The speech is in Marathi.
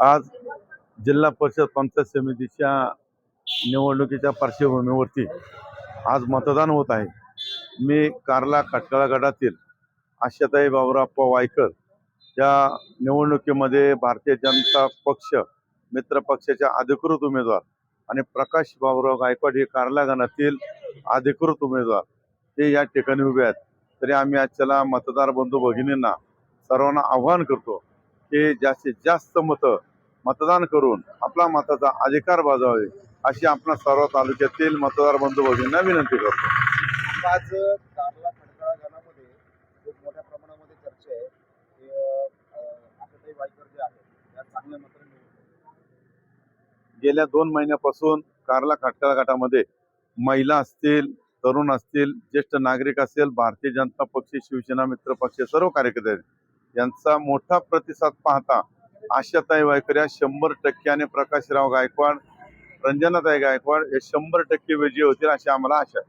आज जिल्हा परिषद पंचायत समितीच्या निवडणुकीच्या पार्श्वभूमीवरती आज मतदान होत आहे. मी कार्ला खटकाळा गटातील आशाताई बाबुराव वायकर या निवडणुकीमध्ये भारतीय जनता पक्ष मित्र पक्षाच्या अधिकृत उमेदवार आणि प्रकाश बाबुराव गायकवाड हे कार्ला गणातील अधिकृत उमेदवार हे या ठिकाणी उभे आहेत. तरी आम्ही आजच्याला मतदार बंधू भगिनींना सर्वांना आव्हान करतो की जास्तीत जास्त मतदान करून आपला मताचा अधिकार बजावावे अशी आपल्या सर्व तालुक्यातील मतदार बंधू भगिनींना विनंती करतो. आज कार्ला खटकाळा गणामध्ये खूप मोठ्या प्रमाणामध्ये चर्चा आहे की आशाताई वायकर जे आहेत त्या चांगल्या मताने निवडून गेल्या 2 महिन्यापासून कार्ला खटकाळा गटामध्ये महिला असतील, तरुण असतील, ज्येष्ठ नागरिक असेल, भारतीय जनता पक्ष, शिवसेना मित्र पक्ष सर्व कार्यकर्ते आहेत. यांचा मोठा प्रतिसाद पाहता आशाताई वायकर या 100% आणि प्रकाशराव गायकवाड, रंजनाताई गायकवाड हे 100% विजयी होतील अशी आम्हाला आशा आहे.